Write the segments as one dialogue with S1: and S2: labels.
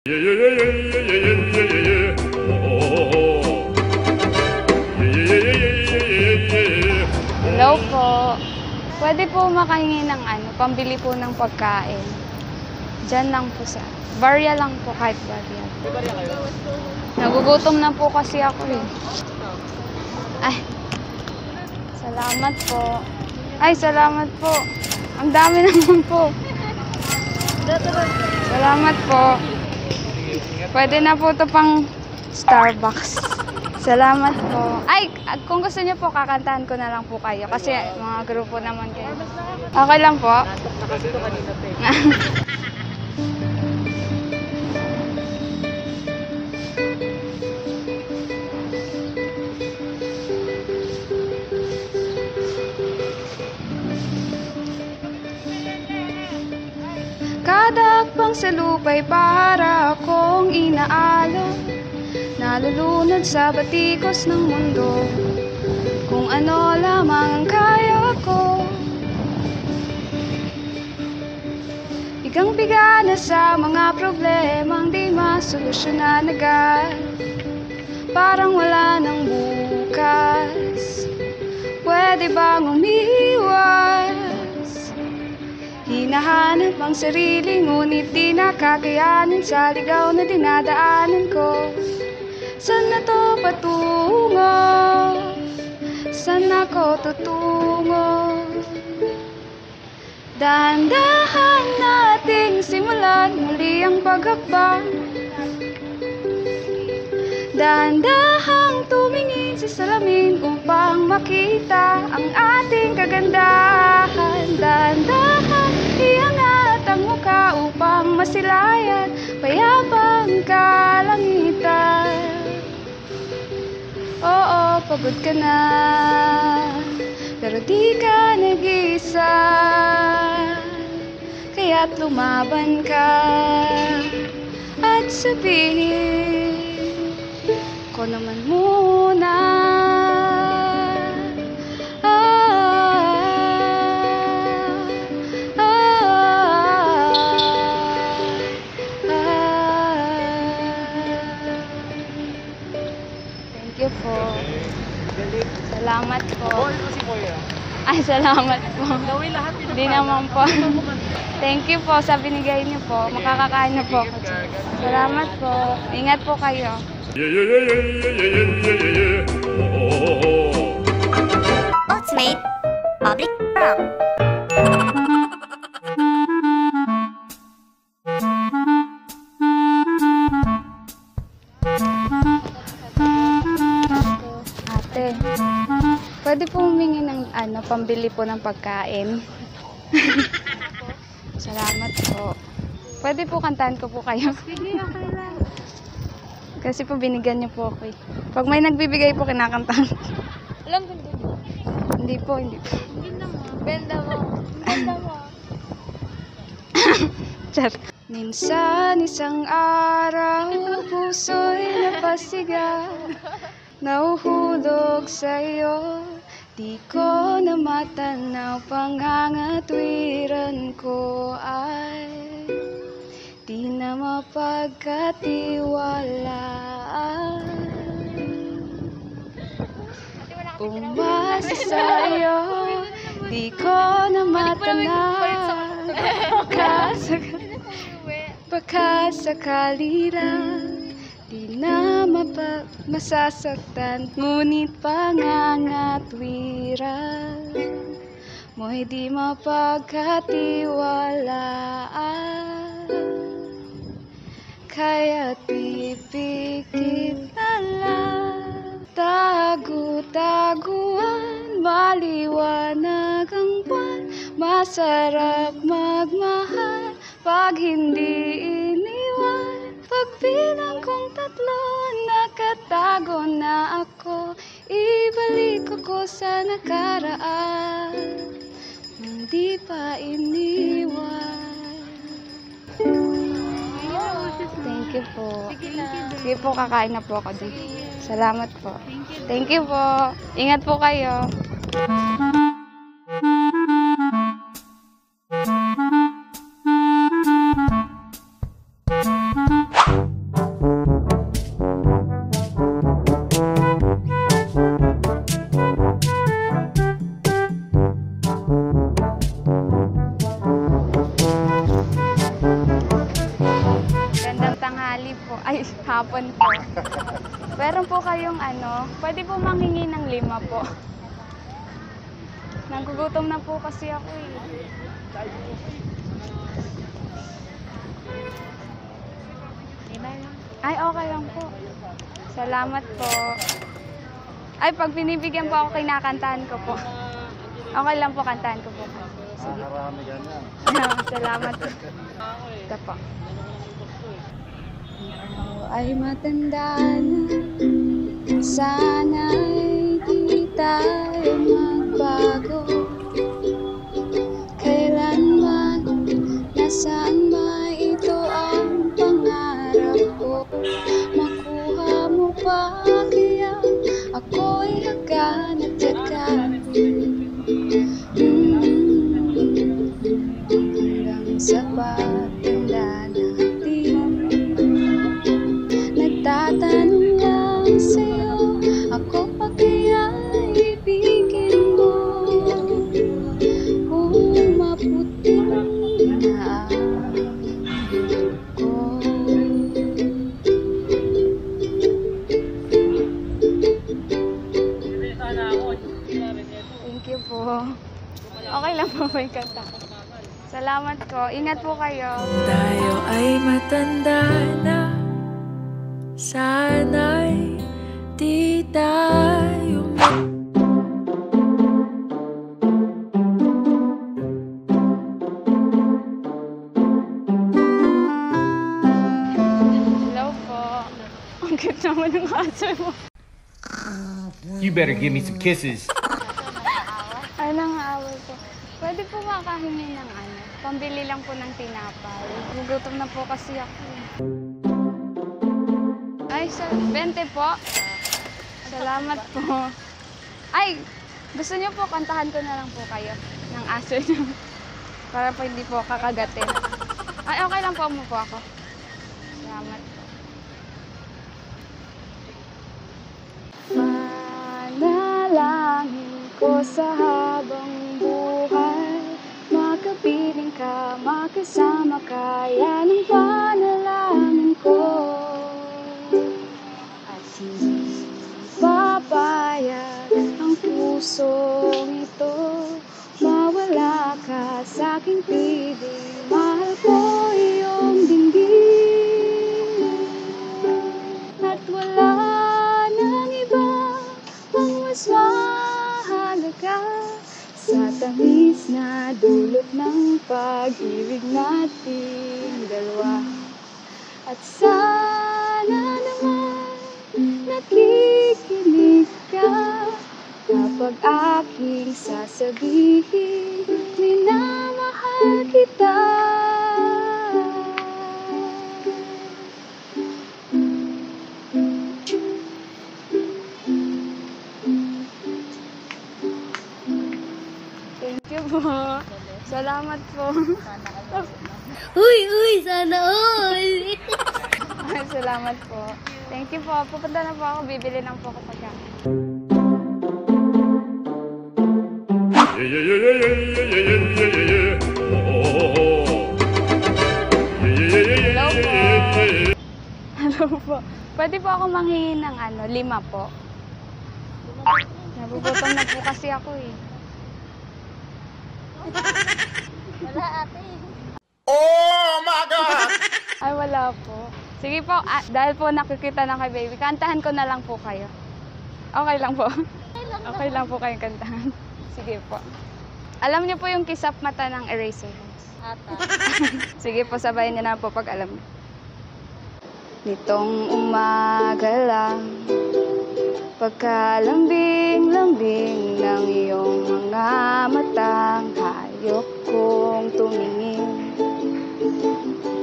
S1: Hello po. Pwede po makahingi ng pambili po ng pagkain. Diyan lang po sa barya lang po, kahit barya.
S2: May barya kayo?
S1: Nagugutom na po kasi ako eh. Ay, salamat po. Ay, salamat po. Ang dami naman po. Salamat po. Pwede na po ito pang Starbucks. Salamat po. Ay, kung gusto niyo po, kakantahan ko na lang po kayo. Kasi mga grupo naman kayo. Okay lang po?
S2: Nakasi ito kanina pa eh.
S1: Kada akbang sa lupa'y para akong inaalon, nalulunod sa batikos ng mundo, kung ano lamang ang kaya ko. Bigang-biga na sa mga problemang di masolusyonan agad, parang wala nang bukas. Pwede bang umiwas? Hinahanap ang sarili, ngunit di nakakayanin sa ligaw na dinadaanan ko. Saan na to patungo? Saan ako tutungo? Dahan-dahan nating simulan muli ang paghakbang. Dahan-dahang tumingin sa salamin upang makita ang ating kagandahan. Dahan-dahan iangat ang mukha upang masilayan payapang kalangitan. Oo, pagod ka na, pero di ka nag-isa, kaya't lumaban ka at sabihin ko naman muna. Thank you po. Salamat po.
S2: Si Kuya.
S1: Ay, salamat po.
S2: Gawin lahat.
S1: Hindi naman po. Thank you po sa binigay niyo po. Makakakain na po. Salamat po. Ingat po kayo.
S3: Ultimate Public Forum.
S1: Ate, pwede po humingi ng pambili po ng pagkain. Salamat po. Pwede po kantahan ko po kayo. Sige, okay lang. Kasi po binigyan niyo po ako eh. Pag may nagbibigay po, kinakantahan.
S4: Alam ko hindi.
S1: Hindi po, hindi po.
S4: Hindi naman. Benda mo. Benda mo.
S1: Char. Minsan isang araw, puso'y napasiga, nahuhulog sa'yo. Di ko na matanaw, pangangatwiran ko ay di na mapagkatiwalaan. Umasa sa'yo, di ko na matanaw, baka sakali lang di na masasaktan, ngunit pangangatwiran mo'y di mapagkatiwalaan. Kaya't pipikit na lang, tagu-taguan, maliwanag ang buwan, masarap magmahal pag hindi iniwan. Pagbilang kong 3, nakatago na ako, ibalik ako sa nakaraan, hindi pa iniwan. Thank you po. Sige po, kakain na po ako din. Salamat po. Thank you po. Ingat po kayo. tanghali po. Ay, hapon po. Meron po kayong ano, pwede po manghingi ng 5 po. Nagugutom na po kasi ako eh. Ay, okay lang po. Salamat po. Ay, pag binibigyan po ako, kinakantahan ko po. Okay lang po, kantahan ko po. Sige. Salamat po. Ito po. Ay matanda na, sana'y di tayo magbago. Kailanman, nasaan ba ito ang pangarap ko? Makuha mo pa kaya ako'y haganap hanggang sa pagtanda natin. Nagtatanong lang sa'yo, ako pa kaya ibigin mo? Kung maputi na ako. Thank you po. Okay lang po ba yung kanta ko? Salamat po. Ingat po kayo.
S5: Tayo ay matanda na, sana'y di tayo
S1: Hello po. Ang cute naman ng aso mo.
S6: You better give me some kisses.
S1: Ay, nangaawal po. Pwede po makahingi ng ano? Pambili lang po ng tinapay. Gugutom na po kasi ako. Ay, 20 po. Salamat po. Ay, gusto niyo po, kantahan ko na lang po kayo ng aso niyo. Para po hindi po kakagatin. Ay, okay lang po, umupo ako. Salamat po. Manalangin ko sa habang buhay, makapiling ka, makasama ka, yan ang panalangin ko. At hindi papayag ang pusong ito, mawala ka sa aking piling, mahal ko iyong dinggin. At wala nang iba ang mas mahalaga sa tamis na dulot ng pag-ibig nating dalawa. At sana naman nakikinig ka kapag aking sasabihin, minamahal kita. Thank you po. Salamat po.
S4: Uy, sana all!
S1: Ay, salamat po. Thank you po. Pupunta na po ako. Bibili lang po ako pagkain. Hello po. Hello po. Pwede po ako manghingi ng 5 po. Nagugutom na po kasi ako eh.
S4: Wala ate.
S1: Ay, wala po. Sige po, dahil po nakikita na kay baby, kantahan ko na lang po kayo. Okay lang po. Okay lang po kayong kantahan. Sige po. Alam niyo po yung kisap mata ng Eraserheads?
S4: Ata.
S1: Sige po, sabayin niyo na po pag alam niyo. Nitong umaga lang, pagkalambing-lambing ng iyong mga matang, hayok kong tumingin.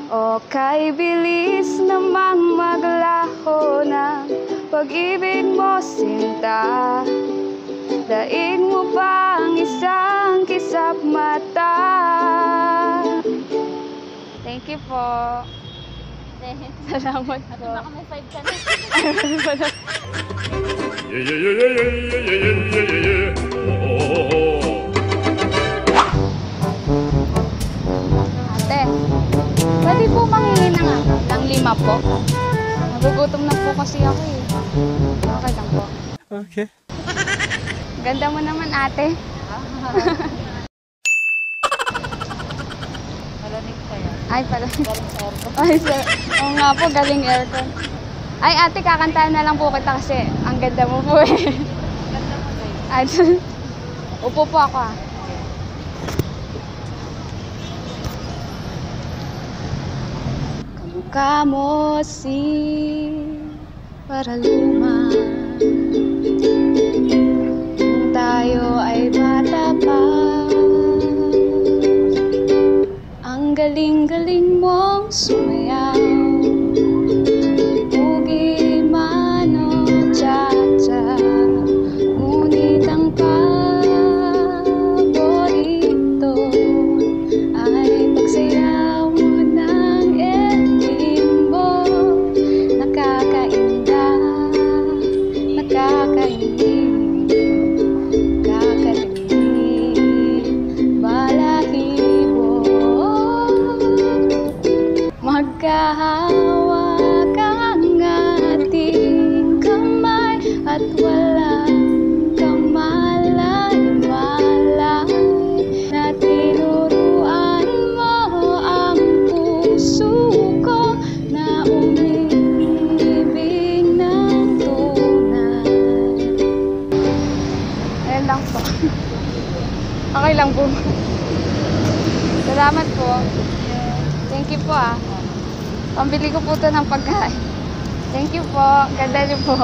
S1: O kay bilis namang maglaho ng pag-ibig mo, sinta. Daig mo pa ang isang kisap mata. Thank you po. Salamat po.
S4: Baka may 5 ka na. Ate,
S1: Pwede po manghingi ng 5 po. Nagugutom na po kasi ako eh. Okay lang po.
S2: Okay.
S1: Ganda mo naman, ate.
S4: Malamig kaya.
S1: Ay, pala.
S4: Galing sa aircon.
S1: Ay, sir. Oo nga po, galing aircon. Ay, ate, kakantahan na lang po kita kasi ang ganda mo po eh.
S4: Ganda mo guys.
S1: Ay, upo po ako ah. Kamukha si para luma. Kung tayo ay bata pa, ang galing-galing mong sumayaw. Pugi mano cha-cha, ngunit ang paborito ay pagsayaw mo ng ending mo. Nakakainda, nakakaingin, nakakatingin, balahibo. Magkahawak ang ating kamay at walang kamalay-malay na tinuruan mo ang puso ko na umibig ng tunay. Ayan lang po. Okay lang po. Salamat po. Thank you po ah. Pambili ko po ito ng pagkain. Thank you po. Ganda niyo po.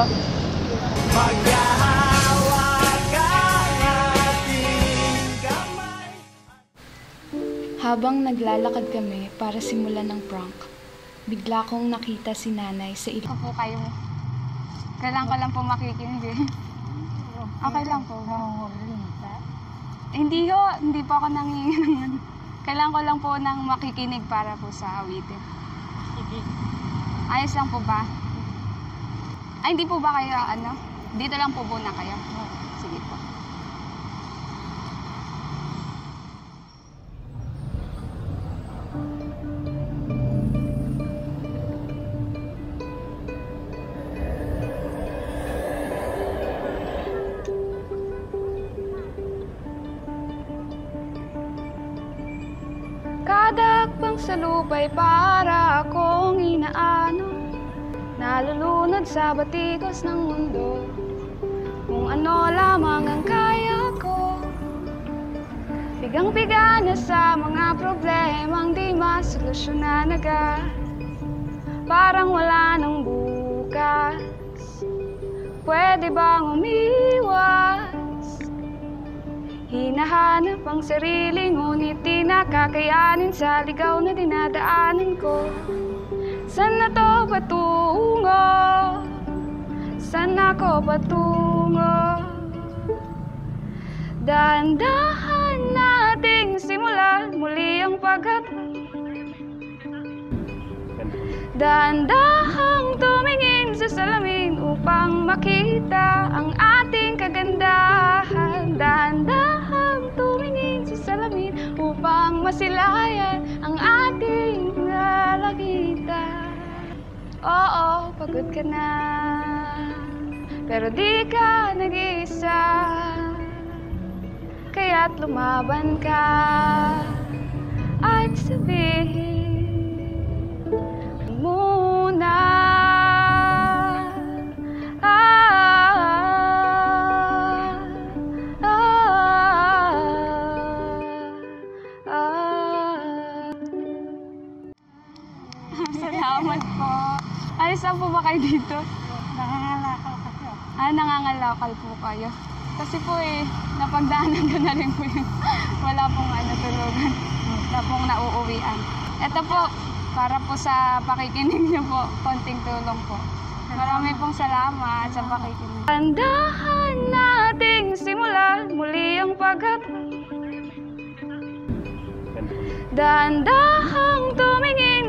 S1: Habang naglalakad kami para simulan ng prank, bigla kong nakita si nanay sa ilong. Ako po kayo. Kailangan ko lang po makikinig eh. Okay lang po. Hindi po ako nanginginig. Kailangan ko lang po ng makikinig para po sa awitin. Ayos lang po ba? Ay, hindi po ba kayo, dito lang po muna kayo? Sige po. Kada akbang sa lupa'y para akong inaano, nalulunod sa batikos ng mundo. Kung ano lamang ang kaya ko, bigang-biga na sa mga problemang di masolusyonan agad. Parang wala nang bukas, pwede bang umiwas? Hinahanap ang sarili, ngunit di nakakayanin sa ligaw na dinadaanan ko. Saan na to patungo? Saan ako patungo? Dahan-dahan nating simulan muli ang paghatid. Dahan-dahang tumingin sa salamin upang makita ang ating kagandahan. Dahan-dahang tumingin sa salamin upang masilayan ang ating nalagitan. Oo, pagod ka na, pero di ka nag-iisa. Kaya't lumaban ka at sabihin muna. Salamat po. Ay, saan po ba kayo dito?
S4: Nangangalakaw kasi ako.
S1: Nangangalakal po kayo. Kasi po napagdaanan ko na rin po yung wala pong tulugan. Wala pong nauuwian. Ito po, para po sa pakikinig niyo po, konting tulong po. Marami pong salamat sa pakikinig. Tandahan nating simulan muli ang paghatid. Dahan-dahang tumingin